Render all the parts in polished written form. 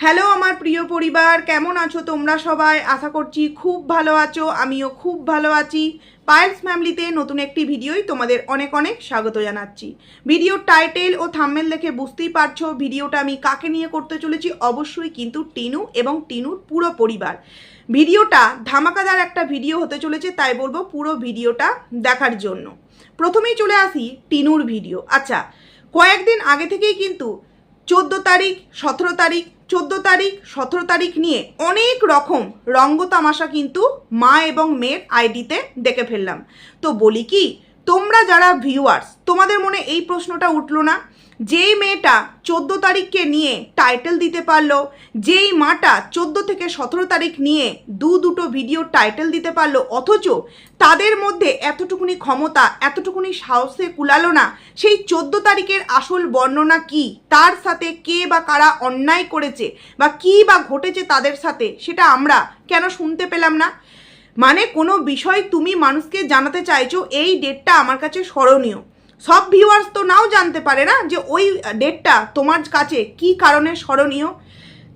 Hello আমার প্রিয় পরিবার, কেমন আছো তোমরা সবাই? আশা করছি খুব ভালো আছো, আমিও খুব ভালো আছি। পায়েলস ফ্যামিলিতে নতুন একটি ভিডিওই তোমাদের অনেক অনেক স্বাগত জানাচ্ছি। ভিডিওর টাইটেল ও থাম্বনেল দেখে বুঝতেই পারছো ভিডিওটা আমি কাকে নিয়ে করতে চলেছি। অবশ্যই কিন্তু টিনু এবং টিনুর পুরো পরিবার। ভিডিওটা ধামাকাদার একটা ভিডিও হতে চলেছে, তাই বলবো পুরো ভিডিওটা দেখার জন্য। প্রথমেই চলে আসি টিনুর ভিডিও। আচ্ছা, কয়েকদিন আগে থেকেই কিন্তু 14 তারিখ 17 তারিখ 14 তারিখ 17 তারিখ নিয়ে অনেক রকম রঙ্গতামাশা কিন্তু মা এবং মেয়ের আইডিতে দেখে ফেললাম। তো বলি কি, তোমরা যারা ভিউয়ার্স, তোমাদের মনে এই প্রশ্নটা উঠলো না, যেই মেয়েটা 14 তারিখকে নিয়ে টাইটেল দিতে পারলো, যেই মাটা 14 থেকে 17 তারিখ নিয়ে দুটো ভিডিও টাইটেল দিতে পারলো, অথচ তাদের মধ্যে এতটুকুনি ক্ষমতা, এতটুকুনি সাহসে কুলালো না সেই 14 তারিখের আসল বর্ণনা কি, তার সাথে কে বা কারা অন্যায় করেছে বা কি বা ঘটেছে তাদের সাথে, সেটা আমরা কেন শুনতে পেলাম না? মানে কোনো বিষয় তুমি মানুষকে জানাতে চাইছো, এই ডেটটা আমার কাছে স্মরণীয়। সব ভিউয়ার্স তো নাও জানতে পারে না যে ওই ডেটটা তোমার কাছে কি কারণে স্মরণীয়।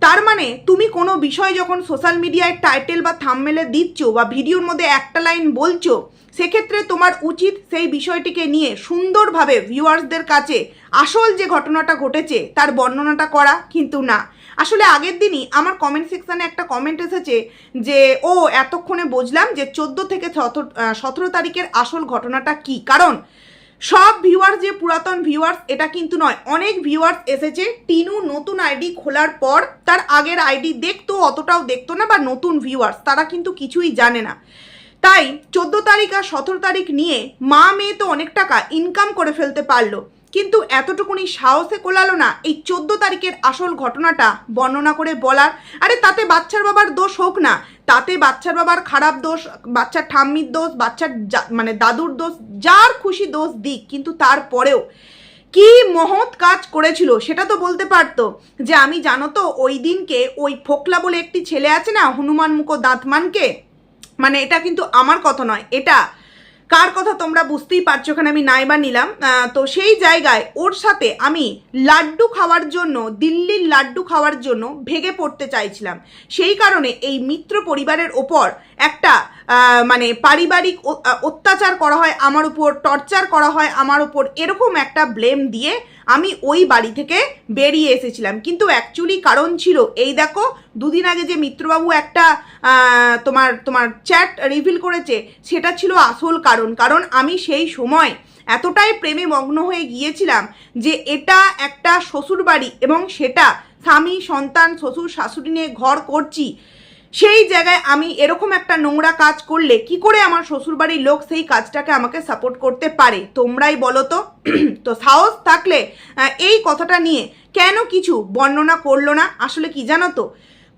তার মানে তুমি কোনো বিষয় যখন সোশ্যাল মিডিয়ায় টাইটেল বা থাম্বনেলে দিচ্ছ বা ভিডিওর মধ্যে একটা লাইন বলছো, সেক্ষেত্রে তোমার উচিত সেই বিষয়টিকে নিয়ে সুন্দরভাবে ভিউয়ার্সদের কাছে আসল যে ঘটনাটা ঘটেছে তার বর্ণনাটা করা। কিন্তু না, আসলে আগের দিনই আমার কমেন্ট সেকশানে একটা কমেন্ট এসেছে যে ও এতক্ষণে বুঝলাম যে 14 থেকে 17 তারিখের আসল ঘটনাটা কি। কারণ সব ভিউয়ার্স যে পুরাতন ভিউয়ার্স এটা কিন্তু নয়, অনেক ভিউয়ার্স এসেছে টিনু নতুন আইডি খোলার পর, তার আগের আইডি দেখতো অতটাও দেখতো না, বা নতুন ভিউয়ার্স তারা কিন্তু কিছুই জানে না। তাই 14 তারিখ আর 17 তারিখ নিয়ে মা মেয়ে তো অনেক টাকা ইনকাম করে ফেলতে পারলো, কিন্তু এতটুকুনি সাহসে কোলালো না এই 14 তারিখের আসল ঘটনাটা বর্ণনা করে বলার। আরে তাতে বাচ্চার বাবার দোষ হোক না, তাতে বাচ্চার বাবার খারাপ দোষ, বাচ্চার ঠাম্মির দোষ, বাচ্চার মানে দাদুর দোষ, যার খুশি দোষ দিক, কিন্তু তারপরেও কি মহৎ কাজ করেছিল সেটা তো বলতে পারতো যে আমি জানো তো ওই দিনকে ওই ফোকলা বলে একটি ছেলে আছে না, হনুমান মুখো দাঁতমানকে, মানে এটা কিন্তু আমার কথা নয়, এটা কার কথা তোমরা বুঝতেই পারছো, ওখানে আমি নাইবা নিলাম। তো সেই জায়গায় ওর সাথে আমি লাড্ডু খাওয়ার জন্য, দিল্লির লাড্ডু খাওয়ার জন্য ভেগে পড়তে চাইছিলাম। সেই কারণে এই মিত্র পরিবারের ওপর একটা মানে পারিবারিক অত্যাচার করা হয় আমার উপর, টর্চার করা হয় আমার উপর, এরকম একটা ব্লেম দিয়ে আমি ওই বাড়ি থেকে বেরিয়ে এসেছিলাম। কিন্তু অ্যাকচুয়ালি কারণ ছিল এই দেখো, দুদিন আগে যে মিত্রবাবু একটা তোমার চ্যাট রিভিল করেছে, সেটা ছিল আসল কারণ। কারণ আমি সেই সময় এতটাই প্রেমে মগ্ন হয়ে গিয়েছিলাম যে এটা একটা শ্বশুর বাড়ি এবং সেটা স্বামী সন্তান শ্বশুর শাশুড়ি নিয়ে ঘর করছি, সেই জায়গায় আমি এরকম একটা নোংরা কাজ করলে কি করে আমার শ্বশুরবাড়ির লোক সেই কাজটাকে আমাকে সাপোর্ট করতে পারে? তোমরাই বলো তো। তো সাহস থাকলে এই কথাটা নিয়ে কেন কিছু বর্ণনা করলো না? আসলে কি জানো তো,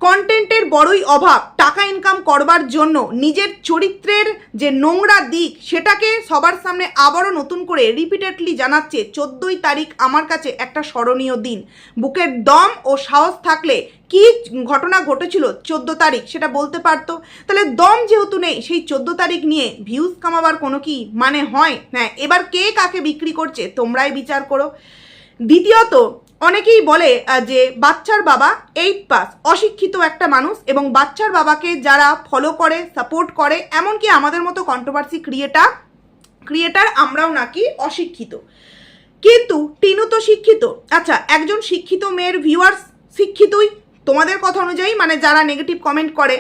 কন্টেন্টের বড়ই অভাব। টাকা ইনকাম করবার জন্য নিজের চরিত্রের যে নোংরা দিক সেটাকে সবার সামনে আবারও নতুন করে রিপিটেডলি জানাচ্ছে। 14ই তারিখ আমার কাছে একটা স্মরণীয় দিন। বুকের দম ও সাহস থাকলে কি ঘটনা ঘটেছিল 14 তারিখ সেটা বলতে পারতো। তাহলে দম যেহেতু নেই, সেই 14 তারিখ নিয়ে ভিউজ কামাবার কোনো কি মানে হয়? হ্যাঁ, এবার কে কাকে বিক্রি করছে তোমরাই বিচার করো। দ্বিতীয়ত, অনেকেই বলে যে বাচ্চার বাবা 8 পাস, অশিক্ষিত একটা মানুষ, এবং বাচ্চার বাবাকে যারা ফলো করে, সাপোর্ট করে, এমনকি আমাদের মতো কন্ট্রোভার্সি ক্রিয়েটার আমরাও নাকি অশিক্ষিত। কিন্তু টিনু তো শিক্ষিত। আচ্ছা, একজন শিক্ষিত মেয়ের ভিউয়ার্স শিক্ষিতই তোমাদের কথা অনুযায়ী, মানে যারা নেগেটিভ কমেন্ট করে।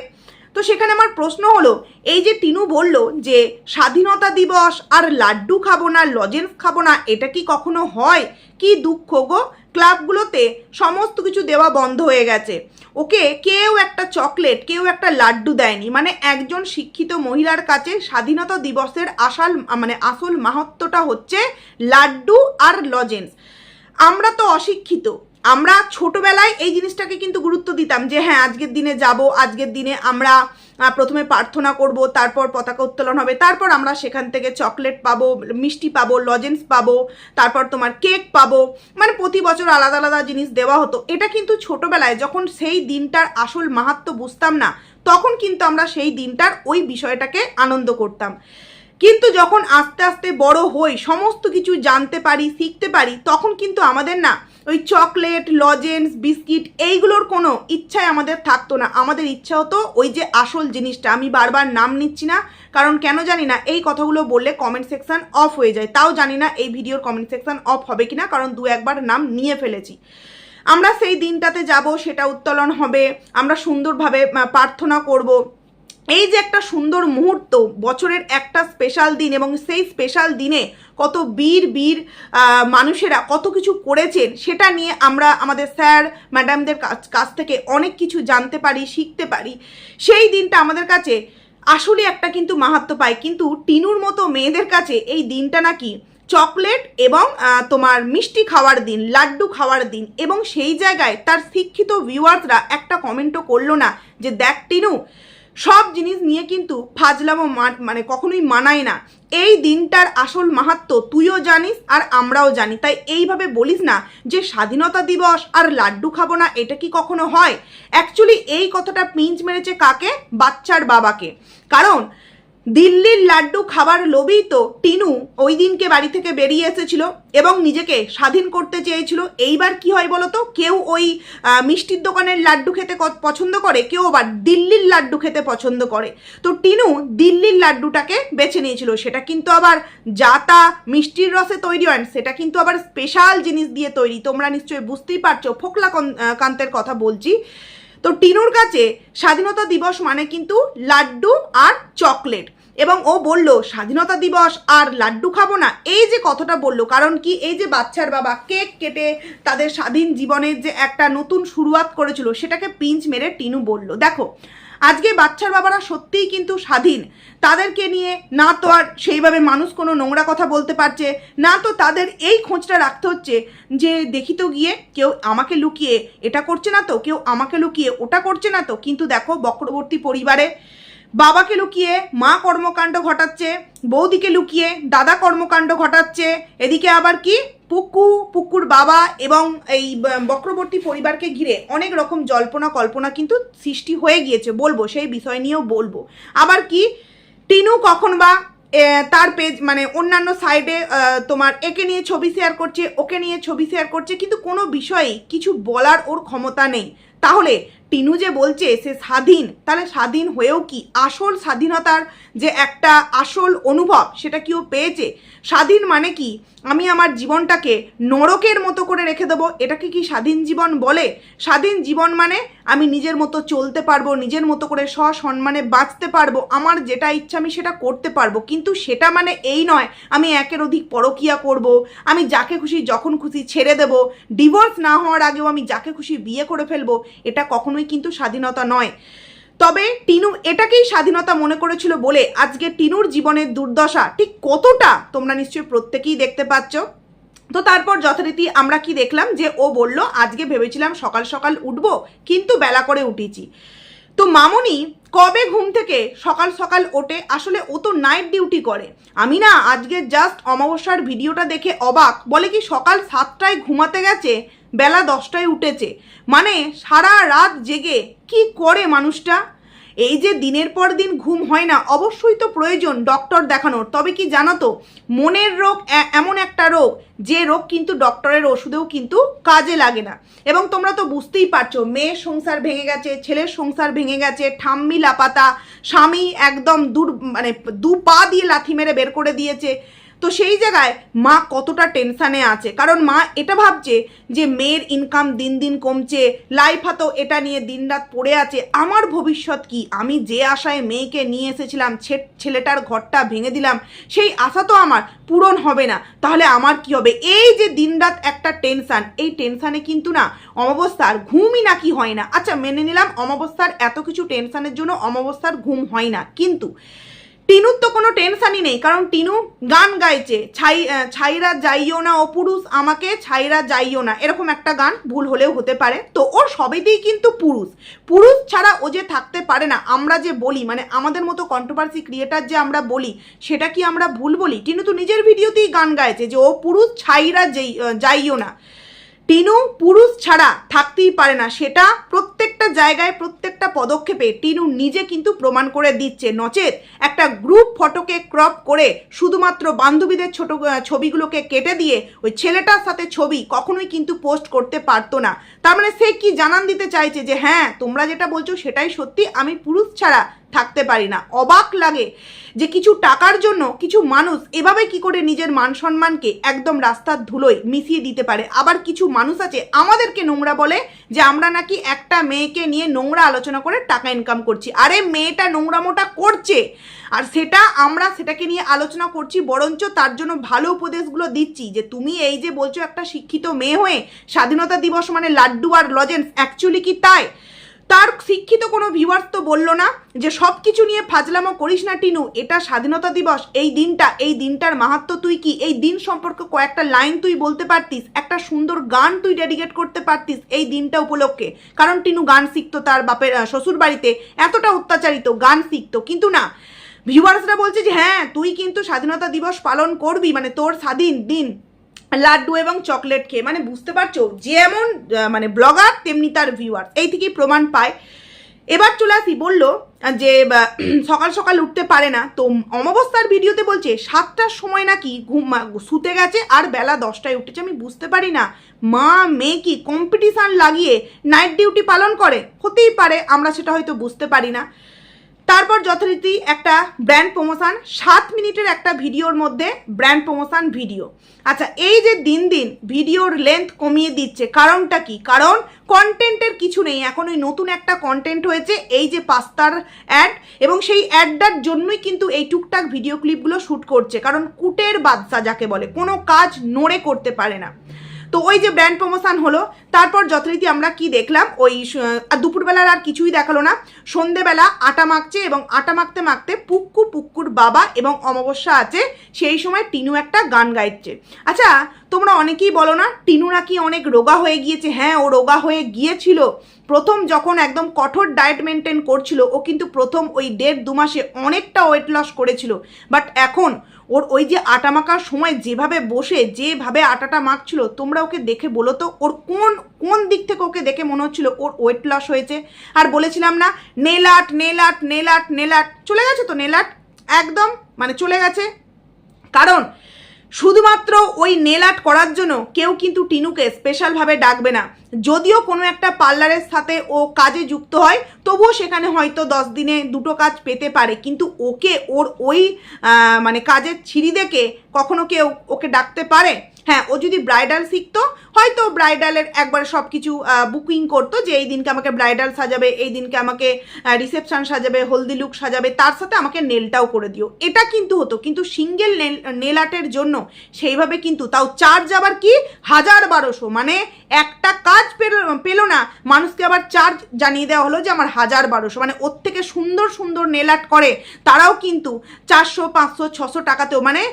তো সেখানে আমার প্রশ্ন হলো, এই যে টিনু বলল যে স্বাধীনতা দিবস আর লাড্ডু খাবো না, লজেন্স খাবো না, এটা কি কখনো হয়? কি দুঃখ গো, ক্লাবগুলোতে সমস্ত কিছু দেওয়া বন্ধ হয়ে গেছে। ওকে কেউ একটা চকলেট, কেউ একটা লাড্ডু দেয়নি। মানে একজন শিক্ষিত মহিলার কাছে স্বাধীনতা দিবসের আসল মাহাত্ম্যটা হচ্ছে লাড্ডু আর লজেন্স। আমরা তো অশিক্ষিত, আমরা ছোটবেলায় এই জিনিসটাকে কিন্তু গুরুত্ব দিতাম যে হ্যাঁ আজকের দিনে যাব, আজকের দিনে আমরা প্রথমে প্রার্থনা করব, তারপর পতাকা উত্তোলন হবে, তারপর আমরা সেখান থেকে চকলেট পাবো, মিষ্টি পাবো, লজেন্স পাবো, তারপর তোমার কেক পাবো, মানে প্রতি বছর আলাদা আলাদা জিনিস দেওয়া হতো। এটা কিন্তু ছোটবেলায় যখন সেই দিনটার আসল মাহাত্ম্য বুঝতাম না, তখন কিন্তু আমরা সেই দিনটার ওই বিষয়টাকে আনন্দ করতাম। কিন্তু যখন আস্তে আস্তে বড় হই, সমস্ত কিছু জানতে পারি, শিখতে পারি, তখন কিন্তু আমাদের না ওই চকলেট, লজেন্স, বিস্কিট এইগুলোর কোনো ইচ্ছাই আমাদের থাকতো না। আমাদের ইচ্ছা হতো ওই যে আসল জিনিসটা, আমি বারবার নাম নিচ্ছি না কারণ কেন জানি না এই কথাগুলো বললে কমেন্ট সেকশন অফ হয়ে যায়, তাও জানি না এই ভিডিওর কমেন্ট সেকশন অফ হবে কিনা, কারণ দু একবার নাম নিয়ে ফেলেছি। আমরা সেই দিনটাতে যাব, সেটা উত্তোলন হবে, আমরা সুন্দরভাবে প্রার্থনা করব। এই যে একটা সুন্দর মুহূর্ত, বছরের একটা স্পেশাল দিন, এবং সেই স্পেশাল দিনে কত বীর মানুষেরা কত কিছু করেছেন সেটা নিয়ে আমরা আমাদের স্যার ম্যাডামদের কাছ থেকে অনেক কিছু জানতে পারি, শিখতে পারি। সেই দিনটা আমাদের কাছে আসলে একটা কিন্তু মাহাত্ম্য পায়, কিন্তু টিনুর মতো মেয়েদের কাছে এই দিনটা নাকি চকলেট এবং তোমার মিষ্টি খাওয়ার দিন, লাড্ডু খাওয়ার দিন। এবং সেই জায়গায় তার শিক্ষিত ভিউয়ার্সরা একটা কমেন্টও করলো না যে দেখ টিনু, সব জিনিস নিয়ে কিন্তু ফাজলামো মানে কখনোই মানায় না। এই দিনটার আসল মাহাত্ম্য তুইও জানিস আর আমরাও জানি, তাই এইভাবে বলিস না যে স্বাধীনতা দিবস আর লাড্ডু খাবো না, এটা কি কখনো হয়? অ্যাকচুয়ালি এই কথাটা পিঞ্চ মেরেছে কাকে? বাচ্চার বাবাকে। কারণ দিল্লির লাড্ডু খাবার লোভেই তো টিনু ওই দিনকে বাড়ি থেকে বেরিয়ে এসেছিল এবং নিজেকে স্বাধীন করতে চেয়েছিল। এইবার কি হয় বলো তো, কেউ ওই মিষ্টির দোকানের লাড্ডু খেতে পছন্দ করে, কেউ আবার দিল্লির লাড্ডু খেতে পছন্দ করে। তো টিনু দিল্লির লাড্ডুটাকে বেছে নিয়েছিল। সেটা কিন্তু আবার যাতা মিষ্টির রসে তৈরি হয়, সেটা কিন্তু আবার স্পেশাল জিনিস দিয়ে তৈরি। তোমরা নিশ্চয়ই বুঝতেই পারছো ফোকলা কান্তের কথা বলছি। তো টিনুর কাছে স্বাধীনতা দিবস মানে কিন্তু লাড্ডু আর চকলেট, এবং ও বলল স্বাধীনতা দিবস আর লাড্ডু খাবো না, এই যে কথাটা বললো কারণ কি, এই যে বাচ্চার বাবা কেক কেটে তাদের স্বাধীন জীবনের যে একটা নতুন শুরুয়াত করেছিল সেটাকে পিঞ্চ মেরে টিনু বলল দেখো আজকে বাচ্চার বাবারা সত্যিই কিন্তু স্বাধীন। তাদেরকে নিয়ে না তো আর সেইভাবে মানুষ কোনো নোংরা কথা বলতে পারছে না, তো তাদের এই খোঁজটা রাখতে হচ্ছে যে দেখি তো গিয়ে কেউ আমাকে লুকিয়ে এটা করছে না তো, কেউ আমাকে লুকিয়ে ওটা করছে না তো। কিন্তু দেখো বক্রবর্তী পরিবারে বাবাকে লুকিয়ে মা কর্মকাণ্ড ঘটাচ্ছে, বৌদিকে লুকিয়ে দাদা কর্মকাণ্ড ঘটাচ্ছে, এদিকে আবার কি পুকুর বাবা এবং এই বক্রবর্তী পরিবারকে ঘিরে অনেক রকম জল্পনা কল্পনা কিন্তু সৃষ্টি হয়ে গিয়েছে, বলবো সেই বিষয় নিয়েও বলবো। আবার কি টিনু কখন বা তার পেজ মানে অন্যান্য সাইডে তোমার একে নিয়ে ছবি শেয়ার করছে, ওকে নিয়ে ছবি শেয়ার করছে, কিন্তু কোনো বিষয়েই কিছু বলার ওর ক্ষমতা নেই। তাহলে টিনু যে বলছে সে স্বাধীন, তাহলে স্বাধীন হয়েও কি আসল স্বাধীনতার যে একটা আসল অনুভব সেটা কি ও পেয়েছে? স্বাধীন মানে কি আমি আমার জীবনটাকে নরকের মতো করে রেখে দেবো, এটাকে কি স্বাধীন জীবন বলে? স্বাধীন জীবন মানে আমি নিজের মতো চলতে পারবো, নিজের মতো করে সসম্মানে বাঁচতে পারবো, আমার যেটা ইচ্ছা আমি সেটা করতে পারবো। কিন্তু সেটা মানে এই নয় আমি একের অধিক পরকীয়া করব, আমি যাকে খুশি যখন খুশি ছেড়ে দেব, ডিভোর্স না হওয়ার আগেও আমি যাকে খুশি বিয়ে করে ফেলবো, এটা কখনোই কিন্তু স্বাধীনতা নয়। তবে টিনু এটাকেই স্বাধীনতা মনে করেছিল বলে আজকে টিনুর জীবনের দুর্দশা ঠিক কতটা তোমরা নিশ্চয়ই প্রত্যেকেই দেখতে পাচ্ছ। তো তারপর যথারীতি আমরা কি দেখলাম যে ও বলল আজকে ভেবেছিলাম সকাল সকাল উঠবো কিন্তু বেলা করে উঠেছি। তো মামনি কবে ঘুম থেকে সকাল সকাল ওঠে? আসলে ও তো নাইট ডিউটি করে। আমি না আজকে জাস্ট অমাবস্যার ভিডিওটা দেখে অবাক, বলে কি সকাল 7টায় ঘুমাতে গেছে, বেলা 10টায় উঠেছে, মানে সারা রাত জেগে কি করে মানুষটা? এই যে দিনের পর দিন ঘুম হয় না, অবশ্যই তো প্রয়োজন ডক্টর দেখানোর। তবে কি জানো তো, মনের রোগ এমন একটা রোগ যে রোগ কিন্তু ডক্টরের ওষুধেও কিন্তু কাজে লাগে না। এবং তোমরা তো বুঝতেই পারছো, মেয়ের সংসার ভেঙে গেছে, ছেলের সংসার ভেঙে গেছে, ঠাম্মি লাপাতা, স্বামী একদম দু পা দিয়ে লাথি মেরে বের করে দিয়েছে। তো সেই জায়গায় মা কতটা টেনশানে আছে, কারণ মা এটা ভাবছে যে মেয়ের ইনকাম দিন দিন কমছে, লাইফ হাতো এটা নিয়ে দিনরাত পড়ে আছে, আমার ভবিষ্যৎ কি? আমি যে আশায় মেয়েকে নিয়ে এসেছিলাম, ছেলেটার ঘরটা ভেঙে দিলাম, সেই আশা তো আমার পূরণ হবে না, তাহলে আমার কি হবে? এই যে দিনরাত একটা টেনশান, এই টেনশানে কিন্তু না অমাবস্যার ঘুমই নাকি হয় না। আচ্ছা মেনে নিলাম অমাবস্যার এত কিছু টেনশানের জন্য অমাবস্যার ঘুম হয় না, কিন্তু টিনুর তো কোনো টেনশানই নেই, কারণ টিনু গান গাইছে, ছাইরা যাইও না ও পুরুষ আমাকে ছাইরা যাইও না, এরকম একটা গান, ভুল হলেও হতে পারে। তো ওর সবেতেই কিন্তু পুরুষ ছাড়া ও যে থাকতে পারে না, আমরা যে বলি মানে আমাদের মতো কন্ট্রোভার্সি ক্রিয়েটার যে আমরা বলি, সেটা কি আমরা ভুল বলি? টিনু তো নিজের ভিডিওতেই গান গাইছে যে ও পুরুষ ছাইরা যাইও না। টিনু পুরুষ ছাড়া থাকতেই পারে না, সেটা প্রত্যেকটা জায়গায় প্রত্যেকটা প্রত্যেকটা পদক্ষেপে টিনু নিজে কিন্তু প্রমাণ করে দিচ্ছে, নচেত একটা গ্রুপ ফটোকে ক্রপ করে শুধুমাত্র বান্ধবীদের ছোট ছবিগুলোকে কেটে দিয়ে ওই ছেলেটার সাথে ছবি কখনোই কিন্তু পোস্ট করতে পারতো না। তার মানে সে কি জানান দিতে চাইছে যে হ্যাঁ তোমরা যেটা বলছো সেটাই সত্যি, আমি পুরুষ ছাড়া থাকতে পারি না। অবাক লাগে যে কিছু টাকার জন্য কিছু মানুষ এভাবে কি করে নিজের মান সম্মানকে একদম রাস্তার ধুলোয় মিশিয়ে দিতে পারে। আবার কিছু মানুষ আছে আমাদেরকে নোংরা বলে যে আমরা নাকি একটা মেয়েকে নিয়ে নোংরা আলোচনা করে টাকা ইনকাম করছি। আরে মেয়েটা নোংরামোটা করছে আর আমরা সেটাকে নিয়ে আলোচনা করছি, বরঞ্চ তার জন্য ভালো উপদেশগুলো দিচ্ছি যে তুমি এই যে বলছো একটা শিক্ষিত মেয়ে হয়ে স্বাধীনতা দিবস মানে লাড্ডু আর লজেন্স, অ্যাকচুয়ালি কি তাই? তার শিক্ষিত কোনো ভিউয়ার্স তো বললো না যে সব কিছু নিয়ে ফাজলামো করিস না টিনু, এটা স্বাধীনতা দিবস, এই দিনটার মাহাত্ম্য তুই কি, এই দিন সম্পর্কে কয়েকটা লাইন তুই বলতে পারতিস, একটা সুন্দর গান তুই ডেডিকেট করতে পারতিস এই দিনটা উপলক্ষে। কারণ টিনু গান শিখতো, তার বাপের শ্বশুর বাড়িতে এতটা অত্যাচারিত, গান শিখতো, কিন্তু না, ভিউয়ার্সরা বলছে যে হ্যাঁ তুই কিন্তু স্বাধীনতা দিবস পালন করবি, মানে তোর স্বাধীন দিন লাড্ডু এবং চকলেট খেয়ে। মানে বুঝতে পারছো যেমন মানে ব্লগার তেমনি তার ভিউয়ার, এই থেকেই প্রমাণ পায়। এবার চলে আসি, বললো যে সকাল সকাল উঠতে পারে না, তো অমাবস্যার ভিডিওতে বলছে 7টার সময় নাকি শুতে গেছে আর বেলা 10টায় উঠেছে। আমি বুঝতে পারি না মা মেয়ে কি কম্পিটিশান লাগিয়ে নাইট ডিউটি পালন করে? হতেই পারে, আমরা সেটা হয়তো বুঝতে পারি না। তারপর যথারীতি একটা ব্র্যান্ড প্রমোশন, 7 মিনিটের একটা ভিডিওর মধ্যে ব্র্যান্ড প্রমোশন ভিডিও। আচ্ছা, এই যে দিন দিন ভিডিওর লেন্থ কমিয়ে দিচ্ছে, কারণটা কি? কারণ কন্টেন্টের কিছু নেই, এখন ওই নতুন একটা কন্টেন্ট হয়েছে এই যে পাস্তার অ্যাড, এবং সেই অ্যাডটার জন্যই কিন্তু এই টুকটাক ভিডিও ক্লিপগুলো শ্যুট করছে, কারণ কুটের বাদশা যাকে বলে, কোনো কাজ নড়ে করতে পারে না। তো ওই যে ব্র্যান্ড প্রমোশন হলো, তারপর যথারীতি আমরা কি দেখলাম, ওই দুপুরবেলার আর কিছুই দেখালো না, সন্ধেবেলা আটা মাখছে এবং আটা মাখতে মাখতে পুক্কুর বাবা এবং অমাবস্যা আছে, সেই সময় টিনু একটা গান গাইছে। আচ্ছা, তোমরা অনেকেই বলো না টিনু নাকি অনেক রোগা হয়ে গিয়েছে। হ্যাঁ, ও রোগা হয়ে গিয়েছিল প্রথম, যখন একদম কঠোর ডায়েট মেনটেন করছিল ও, কিন্তু প্রথম ওই 1.5-2 মাসে অনেকটা ওয়েট লস করেছিল। বাট এখন ওর ওই যে আটা মাখার সময় যেভাবে বসে যেভাবে আটাটা মাখছিল, তোমরা ওকে দেখে বলো তো ওর কোন দিক থেকে ওকে দেখে মনে হচ্ছিল ওর ওয়েট লস হয়েছে? আর বলেছিলাম না নেল আর্ট চলে গেছে, তো নেল আর্ট একদম মানে চলে গেছে। কারণ শুধুমাত্র ওই নেল আর্ট করার জন্য কেউ কিন্তু টিনুকে স্পেশালভাবে ডাকবে না। যদিও কোনো একটা পার্লারের সাথে ও কাজে যুক্ত হয়, তবুও সেখানে হয়তো 10 দিনে 2টো কাজ পেতে পারে, কিন্তু ওর ওই মানে কাজের ছিঁড়ি দেখে কখনো কেউ ওকে ডাকতে পারে? হ্যাঁ, ও যদি ব্রাইডাল শিখতো হয়তো ব্রাইডালের একবার সব কিছু বুকিং করতো যে এই দিনকে আমাকে ব্রাইডাল সাজাবে, এই দিনকে আমাকে রিসেপশন সাজাবে, হলদি লুক সাজাবে, তার সাথে আমাকে নেলটাও করে দিও, এটা কিন্তু হতো। কিন্তু সিঙ্গেল নেল আর্টের জন্য সেইভাবে কিন্তু, তাও চার্জ আবার কি 1000-1200, মানে একটা কাজ পেলো না, মানুষকে আবার চার্জ জানিয়ে দেওয়া হলো যে আমার 1000-1200। মানে ওর থেকে সুন্দর সুন্দর নেল আর্ট করে তারাও কিন্তু 400, 500, 600 টাকাতেও, মানে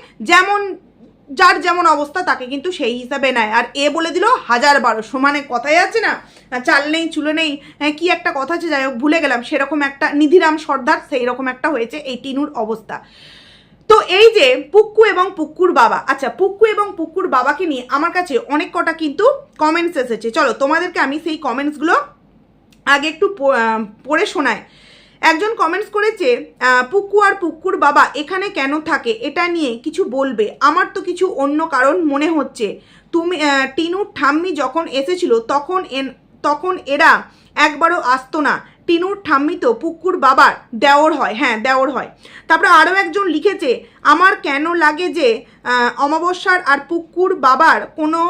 যার যেমন অবস্থা তাকে কিন্তু সেই হিসাবে নেয়। আর এ বলে দিল 1000-1200, মানে কথাই আছে না, চাল নেই চুলো নেই, কি একটা কথা আছে, যাই হোক ভুলে গেলাম, সেরকম একটা নিধিরাম সর্দার সেই রকম একটা হয়েছে এই টিনুর অবস্থা। তো এই যে পুক্কু এবং পুক্কুর বাবা, আচ্ছা পুক্কু এবং পুক্কুর বাবাকে নিয়ে আমার কাছে অনেক কটা কিন্তু কমেন্টস এসেছে, চলো তোমাদেরকে আমি সেই কমেন্টসগুলো আগে একটু পড়ে শোনাই। একজন কমেন্টস করেছে, পুক্কু আর পুক্কুর বাবা এখানে কেন থাকে এটা নিয়ে কিছু বলবে, আমার তো কিছু অন্য কারণ মনে হচ্ছে। তুমি টিনুর ঠাম্মি যখন এসেছিল তখন এরা একবারও আসতো না। টিনুর ঠাম্মি তো পুক্কুর বাবার দেওর হয়, হ্যাঁ দেওর হয়। তারপরে আরও একজন লিখেছে, আমার কেন লাগে যে অমাবস্যার আর পুক্কুর বাবার কোনো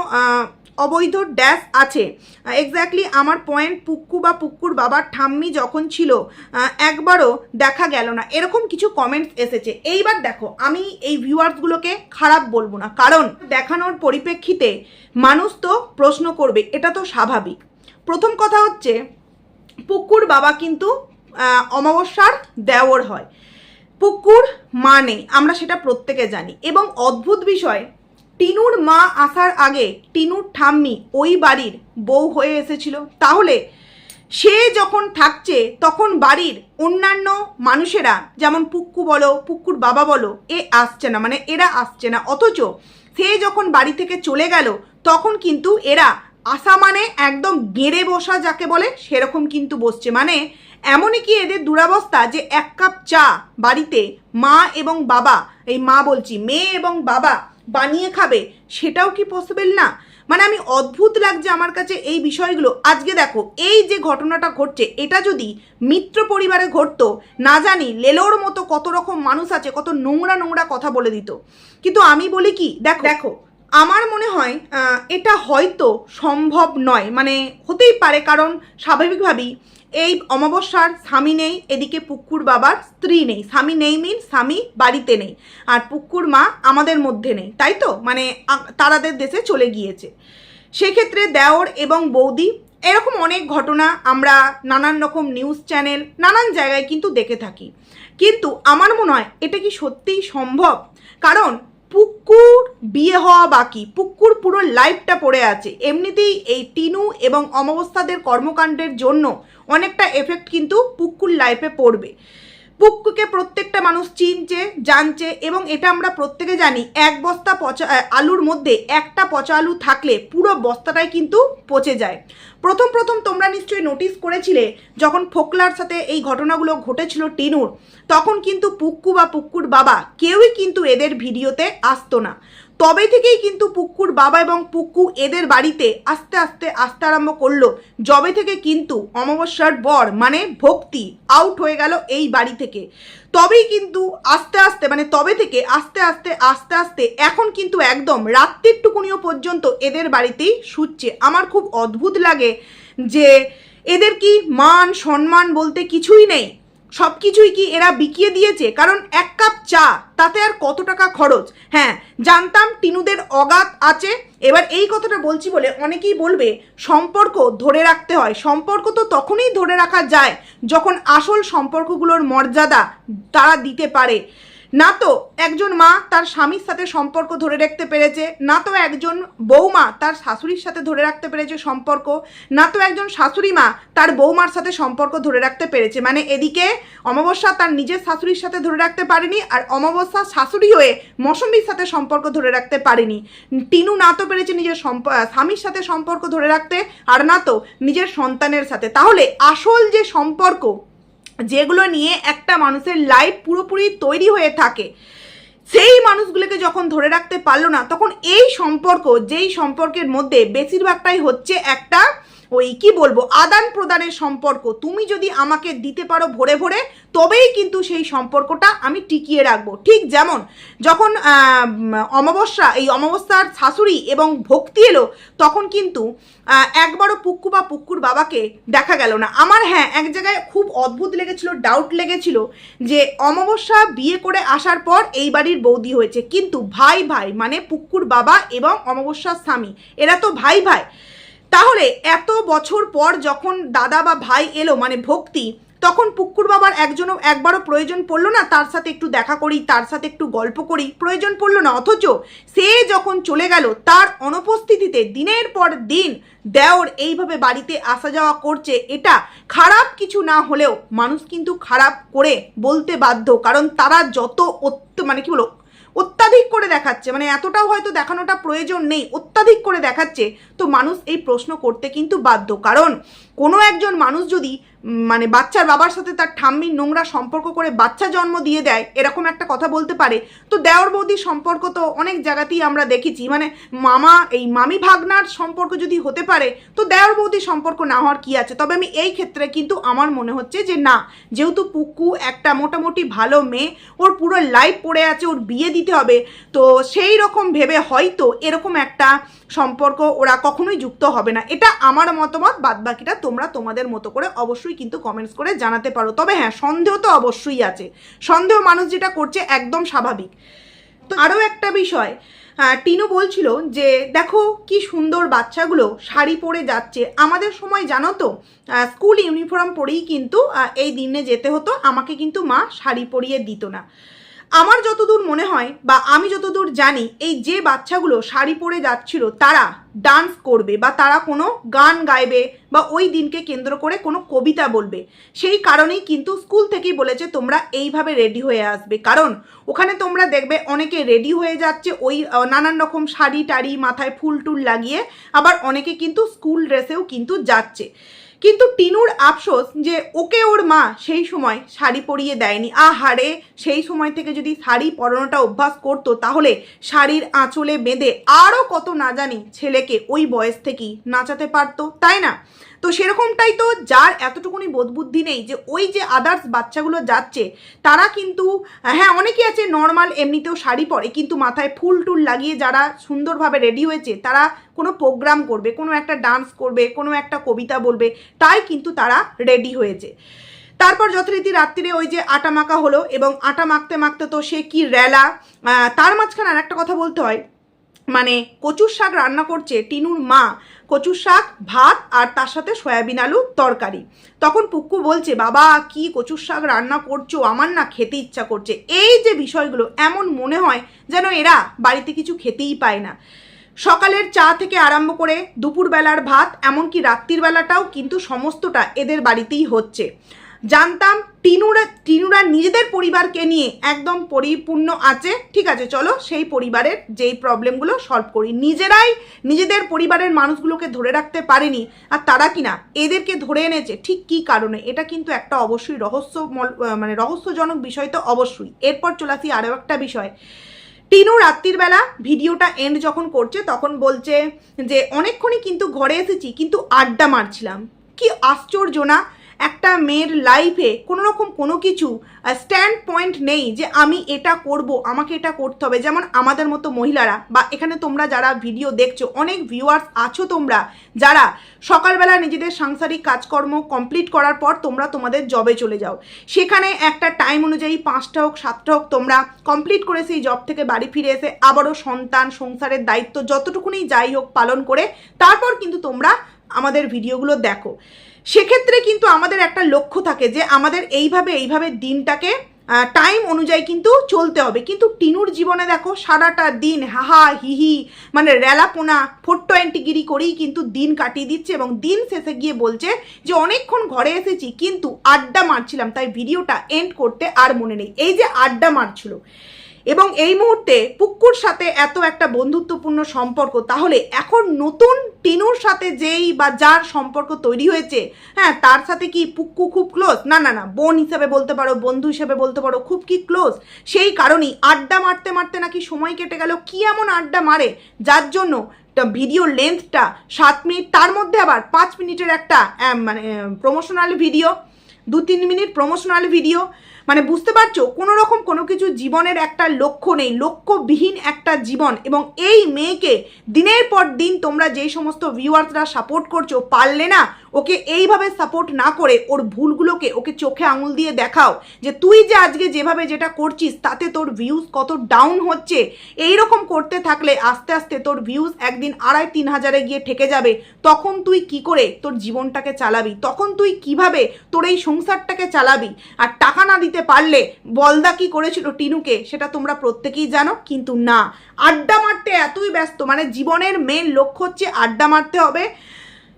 অবৈধ ড্যাশ আছে। এক্স্যাক্টলি আমার পয়েন্ট, পুক্কু বা পুক্কুর বাবার ঠাম্মি যখন ছিল একবারও দেখা গেল না, এরকম কিছু কমেন্টস এসেছে। এইবার দেখো, আমি এই ভিউয়ার্সগুলোকে খারাপ বলবো না, কারণ দেখানোর পরিপ্রেক্ষিতে মানুষ তো প্রশ্ন করবে, এটা তো স্বাভাবিক। প্রথম কথা হচ্ছে পুক্কুর বাবা কিন্তু অমাবস্যার দেওর হয়, পুক্কুর মা নেই, আমরা সেটা প্রত্যেকে জানি। এবং অদ্ভুত বিষয়, টিনুর মা আসার আগে টিনুর ঠাম্মি ওই বাড়ির বউ হয়ে এসেছিল, তাহলে সে যখন থাকছে তখন বাড়ির অন্যান্য মানুষেরা যেমন পুক্কু বলো পুক্কুর বাবা বলো আসছে না, মানে এরা আসছে না, অথচ সে যখন বাড়ি থেকে চলে গেল তখন কিন্তু এরা আসা মানে একদম গেড়ে বসা যাকে বলে সেরকম কিন্তু বসছে। মানে এমনই কি এদের দুরবস্থা যে এক কাপ চা বাড়িতে মা এবং বাবা, এই মা বলছি মেয়ে এবং বাবা বানিয়ে খাবে, সেটাও কি পসিবল না? মানে আমি অদ্ভুত লাগছে আমার কাছে এই বিষয়গুলো। আজকে দেখো এই যে ঘটনাটা ঘটছে, এটা যদি মিত্র পরিবারে ঘটতো, না জানি লেলোর মতো কত রকম মানুষ আছে, কত নোংরা নোংরা কথা বলে দিত। কিন্তু আমি বলি কি, দেখো দেখো আমার মনে হয় এটা হয়তো সম্ভব নয়, মানে হতেই পারে, কারণ স্বাভাবিকভাবেই এই অমাবস্যার স্বামী নেই, এদিকে পুক্কুর বাবার স্ত্রী নেই। স্বামী নেই মিন স্বামী বাড়িতে নেই, আর পুক্কুর মা আমাদের মধ্যে নেই, তাই তো? মানে তারাদের দেশে চলে গিয়েছে। সেক্ষেত্রে দেওর এবং বৌদি, এরকম অনেক ঘটনা আমরা নানান রকম নিউজ চ্যানেল নানান জায়গায় কিন্তু দেখে থাকি। কিন্তু আমার মনে হয় এটা কি সত্যিই সম্ভব? কারণ পুক্কুর বিয়ে হওয়া বাকি, পুক্কুর পুরো লাইফটা পড়ে আছে। এমনিতেই এই টিনু এবং অমাবস্যাদের কর্মকাণ্ডের জন্য অনেকটা এফেক্ট কিন্তু পুক্কুর লাইফে পড়বে। পুক্কুকে প্রত্যেকটা মানুষ চিনছে, জানছে, এবং এটা আমরা প্রত্যেকে জানি, এক বস্তা পচা আলুর মধ্যে একটা পচা আলু থাকলে পুরো বস্তাটাই কিন্তু পচে যায়। প্রথম প্রথম তোমরা নিশ্চয়ই নোটিস করেছিলে যখন ফোকলার সাথে এই ঘটনাগুলো ঘটেছিল টিনুর, তখন কিন্তু পুক্কু বা পুক্কুর বাবা কেউই কিন্তু এদের ভিডিওতে আসতো না। তবে থেকেই কিন্তু পুক্কুর বাবা এবং পুক্কু এদের বাড়িতে আস্তে আস্তে আসতে আরম্ভ করলো, যবে থেকে কিন্তু অমাবস্যার বর মানে ভক্তি আউট হয়ে গেল এই বাড়ি থেকে। তবেই কিন্তু আস্তে আস্তে, মানে তবে থেকে আস্তে আস্তে আস্তে আস্তে এখন কিন্তু একদম রাত্রির টুকুনিও পর্যন্ত এদের বাড়িতেই শুচ্ছে। আমার খুব অদ্ভুত লাগে যে এদের কি মান সম্মান বলতে কিছুই নেই, সব কিছুই কি এরা বিকিয়ে দিয়েছে? কারণ এক কাপ চা তাতে আর কত টাকা খরচ। হ্যাঁ, জানতাম টিনুদের অগাধ আছে। এবার এই কথাটা বলছি বলে অনেকেই বলবে সম্পর্ক ধরে রাখতে হয়। সম্পর্ক তো তখনই ধরে রাখা যায় যখন আসল সম্পর্কগুলোর মর্যাদা তারা দিতে পারে। না তো একজন মা তার স্বামীর সাথে সম্পর্ক ধরে রাখতে পেরেছে, না তো একজন বৌমা তার শাশুড়ির সাথে ধরে রাখতে পেরেছে সম্পর্ক, না তো একজন শাশুড়ি মা তার বৌমার সাথে সম্পর্ক ধরে রাখতে পেরেছে। মানে এদিকে অমাবস্যা তার নিজের শাশুড়ির সাথে ধরে রাখতে পারেনি, আর অমাবস্যা শাশুড়ি হয়ে মৌসুমীর সাথে সম্পর্ক ধরে রাখতে পারেনি। টিনু না তো পেরেছে নিজের স্বামীর সাথে সম্পর্ক ধরে রাখতে, আর না তো নিজের সন্তানের সাথে। তাহলে আসল যে সম্পর্ক, যেগুলো নিয়ে একটা মানুষের লাইফ পুরোপুরি তৈরি হয়ে থাকে, সেই মানুষগুলোকে যখন ধরে রাখতে পারলো না, তখন এই সম্পর্ক, যেই সম্পর্কের মধ্যে বেশিরভাগটাই হচ্ছে একটা ওই কি বলবো আদান প্রদানের সম্পর্ক। তুমি যদি আমাকে দিতে পারো ভরে ভরে, তবেই কিন্তু সেই সম্পর্কটা আমি টিকিয়ে রাখবো। ঠিক যেমন যখন অমাবস্যার শাশুড়ি এবং ভক্তি এলো, তখন কিন্তু একবারও পুক্কু বা পুক্কুর বাবাকে দেখা গেল না। আমার হ্যাঁ এক জায়গায় খুব অদ্ভুত লেগেছিল, ডাউট লেগেছিল যে অমাবস্যা বিয়ে করে আসার পর এই বাড়ির বৌদি হয়েছে, কিন্তু ভাই ভাই মানে পুক্কুর বাবা এবং অমাবস্যার স্বামী, এরা তো ভাই ভাই। তাহলে এত বছর পর যখন দাদা বা ভাই এলো মানে ভক্তি, তখন পুক্কুর বাবার একবারও প্রয়োজন পড়লো না তার সাথে একটু দেখা করি, তার সাথে একটু গল্প করি? প্রয়োজন পড়লো না। অথচ সে যখন চলে গেল, তার অনুপস্থিতিতে দিনের পর দিন দেওর এইভাবে বাড়িতে আসা যাওয়া করছে। এটা খারাপ কিছু না হলেও মানুষ কিন্তু খারাপ করে বলতে বাধ্য, কারণ তারা যত মানে কি বলো অত্যাধিক করে দেখাচ্ছে, মানে এতটাও হয়তো দেখানোটা প্রয়োজন নেই, অত্যাধিক করে দেখাচ্ছে, তো মানুষ এই প্রশ্ন করতে কিন্তু বাধ্য। কারণ কোনো একজন মানুষ যদি মানে বাচ্চার বাবার সাথে তার ঠাম্মির নোংরা সম্পর্ক করে বাচ্চা জন্ম দিয়ে দেয়, এরকম একটা কথা বলতে পারে, তো দেওর বৌদির সম্পর্ক তো অনেক জায়গাতেই আমরা দেখেছি, মানে মামি ভাগনার সম্পর্ক যদি হতে পারে, তো দেওর বৌদির সম্পর্ক না হওয়ার কি আছে? তবে আমি এই ক্ষেত্রে কিন্তু আমার মনে হচ্ছে যে না, যেহেতু পুক্কু একটা মোটামুটি ভালো মেয়ে, ওর পুরো লাইফ পড়ে আছে, ওর বিয়ে দিতে হবে, তো সেই রকম ভেবে হয়তো এরকম একটা সম্পর্ক ওরা কখনোই যুক্ত হবে না। এটা আমার মতামত, বাদবাকিটা তোমরা তোমাদের মতো করে অবশ্যই কিন্তু কমেন্টস করে জানাতে পারো। তবে হ্যাঁ, সন্দেহ তো অবশ্যই আছে, সন্দেহ মানুষ যেটা করছে একদম স্বাভাবিক। তো আরও একটা বিষয়, টিনু বলছিল যে দেখো কি সুন্দর বাচ্চাগুলো শাড়ি পরে যাচ্ছে। আমাদের সময় জানো তো স্কুল ইউনিফর্ম পরেই কিন্তু এই দিনে যেতে হতো, আমাকে কিন্তু মা শাড়ি পরিয়ে দিত না। আমার যতদূর মনে হয় বা আমি যতদূর জানি, এই যে বাচ্চাগুলো শাড়ি পরে যাচ্ছিল তারা ডান্স করবে বা তারা কোনো গান গাইবে বা ওই দিনকে কেন্দ্র করে কোনো কবিতা বলবে, সেই কারণেই কিন্তু স্কুল থেকেই বলেছে তোমরা এইভাবে রেডি হয়ে আসবে। কারণ ওখানে তোমরা দেখবে অনেকে রেডি হয়ে যাচ্ছে ওই নানান রকম শাড়ি টাড়ি মাথায় ফুল টুল লাগিয়ে, আবার অনেকে কিন্তু স্কুল ড্রেসেও কিন্তু যাচ্ছে। কিন্তু টিনুর আফসোস যে ওকে ওর মা সেই সময় শাড়ি পরিয়ে দেয়নি। আহারে, সেই সময় থেকে যদি শাড়ি পরানোটা অভ্যাস করতো তাহলে শাড়ির আঁচলে বেঁধে আরও কত না জানি ছেলেকে ওই বয়স থেকেই নাচাতে পারতো, তাই না? তো সেরকমটাই তো, যার এতটুকুনি বোধবুদ্ধি নেই যে ওই যে আদার্স বাচ্চাগুলো যাচ্ছে তারা কিন্তু, হ্যাঁ অনেকে আছে নর্মাল এমনিতেও শাড়ি পরে, কিন্তু মাথায় ফুল টুল লাগিয়ে যারা সুন্দরভাবে রেডি হয়েছে তারা কোনো প্রোগ্রাম করবে, কোনো একটা ডান্স করবে, কোনো একটা কবিতা বলবে, তাই কিন্তু তারা রেডি হয়েছে। তারপর যথারীতি রাত্রিরে ওই যে আটা মাখা হলো, এবং আটা মাখতে মাখতে তো সে কি রেলা। তার মাঝখানে আর একটা কথা বলতে হয়, মানে কচুর শাক রান্না করছে টিনুর মা, কচুর শাক ভাত আর তার সাথে সয়াবিন আলু তরকারি। তখন পুক্কু বলছে, বাবা কি কচুর শাক রান্না করছো, আমার না খেতে ইচ্ছা করছে। এই যে বিষয়গুলো, এমন মনে হয় যেন এরা বাড়িতে কিছু খেতেই পায় না। সকালের চা থেকে আরম্ভ করে দুপুরবেলার ভাত, এমনকি রাত্রির বেলাটাও কিন্তু সমস্তটা এদের বাড়িতেই হচ্ছে। জানতাম টিনুরা নিজেদের পরিবারকে নিয়ে একদম পরিপূর্ণ আছে, ঠিক আছে চলো সেই পরিবারের যেই প্রবলেমগুলো সলভ করি। নিজেরাই নিজেদের পরিবারের মানুষগুলোকে ধরে রাখতে পারেনি, আর তারা কিনা এদেরকে ধরে এনেছে ঠিক কী কারণে, এটা কিন্তু একটা অবশ্যই রহস্যজনক বিষয় তো অবশ্যই। এরপর চলে আসি আরও একটা বিষয়। টিনু রাত্রির বেলা ভিডিওটা এন্ড যখন করছে তখন বলছে যে অনেকক্ষণই কিন্তু ঘরে এসেছি কিন্তু আড্ডা মারছিলাম। কি আশ্চর্য না, একটা মেয়ের লাইফে কোনো রকম কোনো কিছু স্ট্যান্ড পয়েন্ট নেই যে আমি এটা করব, আমাকে এটা করতে হবে। যেমন আমাদের মতো মহিলারা, বা এখানে তোমরা যারা ভিডিও দেখছো অনেক ভিউয়ার্স আছো তোমরা, যারা সকালবেলা নিজেদের সাংসারিক কাজকর্ম কমপ্লিট করার পর তোমরা তোমাদের জবে চলে যাও, সেখানে একটা টাইম অনুযায়ী 5টা হোক 7টা হোক তোমরা কমপ্লিট করে সেই জব থেকে বাড়ি ফিরে এসে আবারও সন্তান সংসারের দায়িত্ব যতটুকুনি যাই হোক পালন করে তারপর কিন্তু তোমরা আমাদের ভিডিওগুলো দেখো। সেক্ষেত্রে কিন্তু আমাদের একটা লক্ষ্য থাকে যে আমাদের এইভাবে দিনটাকে টাইম অনুযায়ী কিন্তু চলতে হবে। কিন্তু টিনুর জীবনে দেখো সারাটা দিন হাহা হিহি মানে রেলাপোনা 420 করেই কিন্তু দিন কাটিয়ে দিচ্ছে, এবং দিন শেষে গিয়ে বলছে যে অনেকক্ষণ ঘরে এসেছি কিন্তু আড্ডা মারছিলাম, তাই ভিডিওটা এন্ড করতে আর মনে নেই। এই যে আড্ডা মারছিল এবং এই মুহূর্তে পুক্কুর সাথে এত একটা বন্ধুত্বপূর্ণ সম্পর্ক, তাহলে এখন নতুন টিনুর সাথে যেই বা যার সম্পর্ক তৈরি হয়েছে, হ্যাঁ তার সাথে কি পুক্কু খুব ক্লোজ? না না না, বোন হিসেবে বলতে পারো, বন্ধু হিসেবে বলতে পারো, খুব কি ক্লোজ। সেই কারণেই আড্ডা মারতে মারতে নাকি সময় কেটে গেল। কি এমন আড্ডা মারে যার জন্য ভিডিও লেন্থটা 7 মিনিট, তার মধ্যে আবার 5 মিনিটের একটা promotional video, 2-3 minute promotional video. মানে বুঝতে পারছো, কোনো রকম কোনো কিছু জীবনের একটা লক্ষ্য নেই, লক্ষ্যবিহীন একটা জীবন। এবং এই মেয়েকে দিনের পর দিন তোমরা যেই সমস্ত ভিউয়ার্সরা সাপোর্ট করছো, পারলে না ওকে এইভাবে সাপোর্ট না করে ওর ভুলগুলোকে ওকে চোখে আঙুল দিয়ে দেখাও যে তুই যে আজকে যেভাবে যেটা করছিস তাতে তোর ভিউজ কত ডাউন হচ্ছে। এই রকম করতে থাকলে আস্তে আস্তে তোর ভিউজ একদিন 2,5-3 হাজারে গিয়ে ঠেকে যাবে। তখন তুই কি করে তোর জীবনটাকে চালাবি, তখন তুই কিভাবে তোর এই সংসারটাকে চালাবি। আর টাকা না দিতে পারলে বলদা কি করেছিল টিনুকে সেটা তোমরা প্রত্যেকেই জানো। কিন্তু না, আড্ডা মারতে এতই ব্যস্ত, মানে জীবনের মেন লক্ষ্য হচ্ছে আড্ডা মারতে হবে,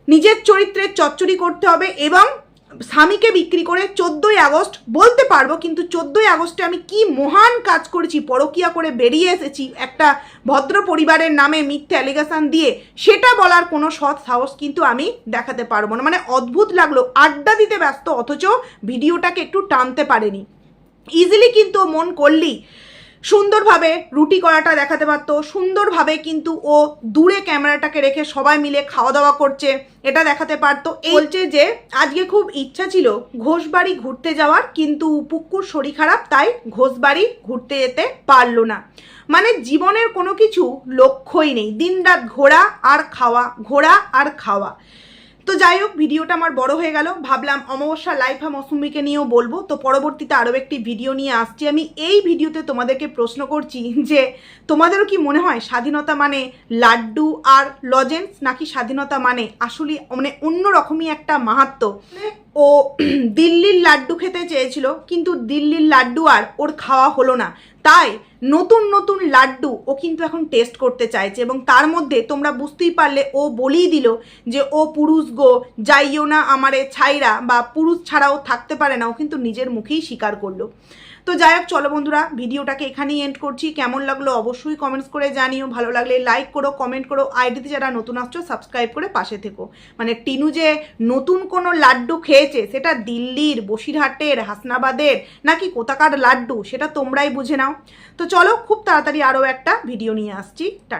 নিজের চরিত্রের চচ্চড়ি করতে হবে, এবং স্বামীকে বিক্রি করে 14ই আগস্ট বলতে পারবো। কিন্তু 14ই আগস্টে আমি কি মহান কাজ করেছি, পরকিয়া করে বেরিয়ে এসেছি একটা ভদ্র পরিবারের নামে মিথ্যে অ্যালিগেশন দিয়ে, সেটা বলার কোনো সৎ সাহস কিন্তু আমি দেখাতে পারবো না। মানে অদ্ভুত লাগলো, আড্ডা দিতে ব্যস্ত অথচ ভিডিওটাকে একটু টানতে পারেনি। ইজিলি কিন্তু মন করলি সুন্দরভাবে রুটি করাটা দেখাতে পারতো, সুন্দরভাবে কিন্তু ও দূরে ক্যামেরাটাকে রেখে সবাই মিলে খাওয়া দাওয়া করছে এটা দেখাতে পারতো। বলছে যে আজকে খুব ইচ্ছা ছিল ঘোষবাড়ি ঘুরতে যাওয়ার, কিন্তু পুক্কুর শরীর খারাপ তাই ঘোষবাড়ি ঘুরতে যেতে পারলো না। মানে জীবনের কোনো কিছু লক্ষ্যই নেই, দিনরাত ঘোরা আর খাওয়া, ঘোরা আর খাওয়া। তো যাই হোক, ভিডিওটা আমার বড় হয়ে গেল, ভাবলাম অমাবস্যা লাইফা মৌসুমীকে নিয়েও বলবো। তো পরবর্তীতে আরও একটি ভিডিও নিয়ে আসছি। আমি এই ভিডিওতে তোমাদেরকে প্রশ্ন করছি যে তোমাদেরও কি মনে হয় স্বাধীনতা মানে লাড্ডু আর লজেন্স, নাকি স্বাধীনতা মানে আসলে মানে অন্যরকমই একটা মাহাত্ম্য। ও দিল্লির লাড্ডু খেতে চেয়েছিল কিন্তু দিল্লির লাড্ডু আর ওর খাওয়া হলো না, তাই নতুন নতুন লাড্ডু ও কিন্তু এখন টেস্ট করতে চাইছে, এবং তার মধ্যে তোমরা বুঝতেই পারলে ও বলেই দিল যে ও পুরুষ গো, যাইও না আমারে ছাইরা, বা পুরুষ ছাড়াও থাকতে পারে না, ও কিন্তু নিজের মুখেই স্বীকার করলো। তো যাই হোক, চলো বন্ধুরা, ভিডিওটাকে এখানেই এন্ড করছি। কেমন লাগলো অবশ্যই কমেন্টস করে জানিও, ভালো লাগলে লাইক করো, কমেন্ট করো, আইডিতে যারা নতুন আসছো সাবস্ক্রাইব করে পাশে থেকো। মানে টিনু যে নতুন কোনো লাড্ডু খেয়েছে, সেটা দিল্লির, বসিরহাটের, হাসনাবাদের নাকি কোথাকার লাড্ডু, সেটা তোমরাই বুঝে নাও। তো চলো, খুব তাড়াতাড়ি আরও একটা ভিডিও নিয়ে আসছি। টাটা।